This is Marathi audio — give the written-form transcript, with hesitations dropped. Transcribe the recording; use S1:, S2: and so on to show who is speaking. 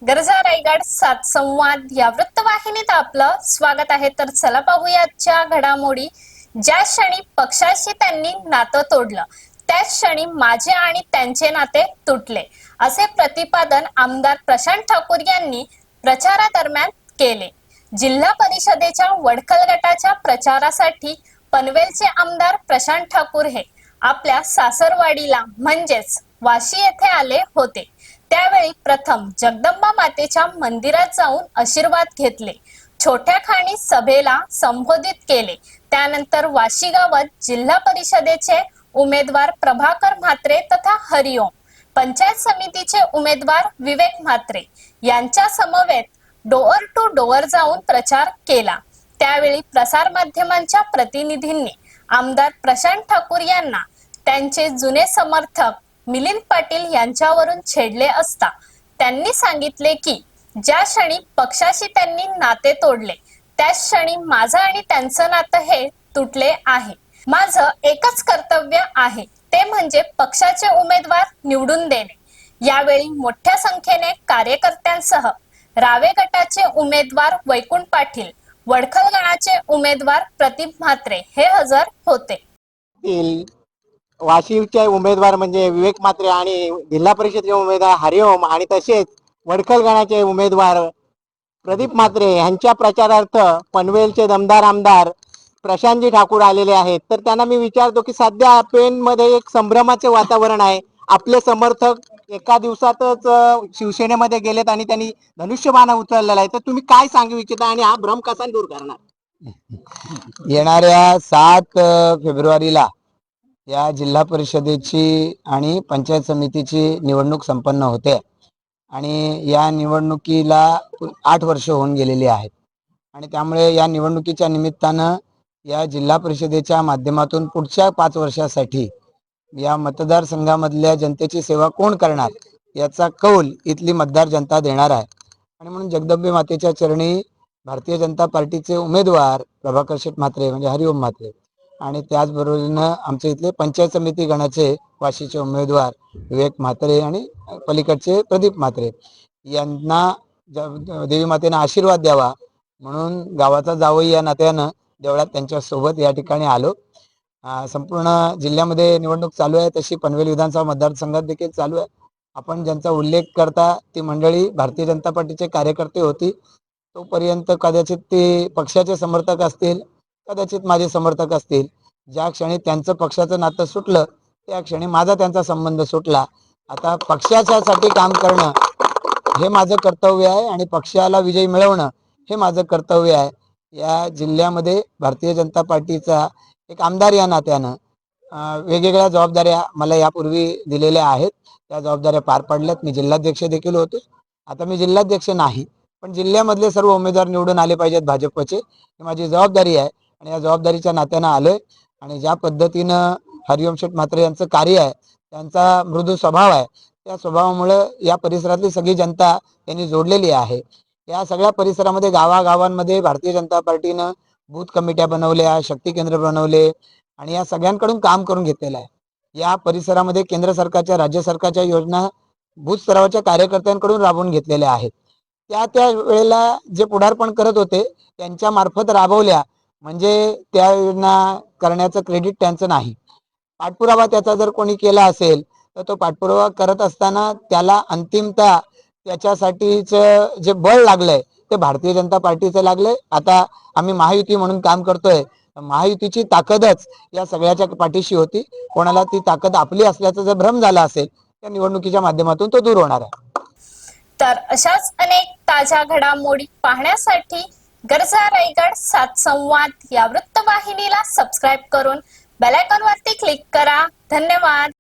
S1: गरजा रायगड सात संवाद या वृत्तवाहिनीत आपलं स्वागत आहे। तर चला पाहूया आजच्या घडामोडी। ज्या क्षणी पक्षाशी त्यांनी नातं तोडलं त्याच क्षणी माझे आणि त्यांचे नाते तुटले, असे प्रतिपादन आमदार प्रशांत ठाकूर यांनी प्रचारादरम्यान केले। जिल्हा परिषदेच्या वडखल गटाच्या प्रचारासाठी पनवेलचे आमदार प्रशांत ठाकूर हे आपल्या सासरवाडीला म्हणजेच वाशी येथे आले होते। त्यावेळी प्रथम जगदंबा मातेच्या मंदिरात जाऊन आशीर्वाद घेतले, छोट्या खाणी सभेला संबोधित केले। त्यानंतर वाशी गावात जिल्हा परिषदेचे उमेदवार प्रभाकर म्हात्रे तथा हरिओम, पंचायत समितीचे उमेदवार विवेक म्हात्रे यांच्या समवेत डोअर टू डोअर जाऊन प्रचार केला। त्यावेळी प्रसार माध्यमांच्या प्रतिनिधींनी आमदार प्रशांत ठाकूर यांना त्यांचे जुने समर्थक मिलिंद पाटील यांच्यावरून छेडले असता त्यांनी सांगितले की ज्या क्षणी पक्षाशी त्यांनी नाते तोडले त्याच क्षणी माझं आणि त्यांचं नातं हे तुटले आहे। माझं एकच कर्तव्य आहे, ते म्हणजे पक्षाचे उमेदवार निवडून देणे। यावेळी मोठ्या संख्येने कार्यकर्त्यांसह रावे गटाचे उमेदवार वैकुंठ पाटील, वडखल गणाचे उमेदवार प्रदीप म्हात्रे हे हजर होते।
S2: वाशीचे उमेदवार म्हणजे विवेक म्हात्रे आणि जिल्हा परिषदेचे उमेदवार हरिओम आणि तसेच वडखल गणाचे उमेदवार प्रदीप म्हात्रे यांच्या प्रचारार्थ पनवेलचे दमदार आमदार प्रशांतजी ठाकूर आलेले आहेत। तर त्यांना मी विचारतो की सध्या पेणमध्ये एक संभ्रमाचे वातावरण आहे। आपले समर्थक एका दिवसातच शिवसेनेमध्ये गेलेत आणि त्यांनी धनुष्यबाण उचललेला आहे। तर तुम्ही काय सांगू इच्छिता आणि हा भ्रम कसा दूर करणार?
S3: येणाऱ्या 7 फेब्रुवारीला या जिल्हा परिषदेची आणि पंचायत समितीची निवडणूक संपन्न होते आणि या निवडणुकीला 8 वर्ष होऊन गेलेली आहेत आणि त्यामुळे या निवडणुकीच्या निमित्तानं या जिल्हा परिषदेच्या माध्यमातून पुढच्या 5 वर्षासाठी या मतदारसंघामधल्या जनतेची सेवा कोण करणार याचा कौल इथली मतदार जनता देणार आहे। आणि म्हणून जगदंबे मातेच्या चरणी भारतीय जनता पार्टीचे उमेदवार प्रभाकर शेठ म्हात्रे म्हणजे हरिओम म्हात्रे आणि त्याचबरोबरीनं आमचे इथले पंचायत समिती गणाचे वाशीचे उमेदवार विवेक म्हात्रे आणि पलीकडचे प्रदीप म्हात्रे यांना देवी मातेनं आशीर्वाद द्यावा म्हणून गावाचा जावई या नात्यानं देवळात त्यांच्या सोबत या ठिकाणी आलो। संपूर्ण जिल्ह्यामध्ये निवडणूक चालू आहे, तशी पनवेल विधानसभा मतदारसंघात देखील चालू आहे। आपण ज्यांचा उल्लेख करता ती मंडळी भारतीय जनता पार्टीचे कार्यकर्ते होती, तोपर्यंत कदाचित ते पक्षाचे समर्थक असतील, कदाचित माझे समर्थक असतील। ज्या क्षणी त्यांचं पक्षाचं नातं सुटलं त्या क्षणी माझा त्यांचा संबंध सुटला। आता पक्षाच्यासाठी काम करणं हे माझं कर्तव्य आहे आणि पक्षाला विजय मिळवणं हे माझं कर्तव्य आहे। या जिल्ह्यामध्ये भारतीय जनता पार्टीचा एक आमदार या नात्यानं वेगवेगळ्या जबाबदाऱ्या मला यापूर्वी दिलेल्या आहेत, त्या जबाबदाऱ्या पार पाडल्यात। मी जिल्हाध्यक्ष देखील होतो, आता मी जिल्हाध्यक्ष नाही, पण जिल्ह्यामधले सर्व उमेदवार निवडून आले पाहिजेत भाजपचे, ही माझी जबाबदारी आहे आणि या जबाबदारीच्या नात्यानं आलोय। आणि ज्या पद्धतीनं हरिओम शेठ म्हात्रे यांचं कार्य आहे, त्यांचा मृदू स्वभाव आहे, त्या स्वभावामुळे या परिसरातली सगळी जनता त्यांनी जोडलेली आहे। या सगळ्या परिसरामध्ये गावागावांमध्ये भारतीय जनता पार्टीनं बूथ कमिट्या बनवल्या, शक्ती केंद्र बनवले आणि या सगळ्यांकडून काम करून घेतलेलं आहे। या परिसरामध्ये केंद्र सरकारच्या राज्य सरकारच्या योजना बूथ स्तरावरच्या कार्यकर्त्यांकडून राबवून घेतलेल्या आहेत। त्या वेळेला जे पुढारपण करत होते त्यांच्या मार्फत राबवल्या, म्हणजे त्या योजना करण्याचं क्रेडिट त्यांचं नाही। पाठपुरावा त्याचा जर कोणी केला असेल तर तो पाठपुरावा करत असताना त्याला अंतिमता त्याच्यासाठीच जे बळ लागलंय ते भारतीय जनता पार्टीचं लागलंय। आता आम्ही महायुती म्हणून काम करतोय, महायुतीची ताकदच या सगळ्याच्या पाठीशी होती। कोणाला ती ताकद आपली असल्याचा जर भ्रम झाला असेल त्या निवडणुकीच्या माध्यमातून तो दूर होणार आहे।
S1: तर अशाच अनेक ताज्या घडामोडी पाहण्यासाठी गरजा रायगड सात संवाद या वृत्तवाहिनीला सबस्क्राईब करून बेल आयकॉन वरती क्लिक करा। धन्यवाद।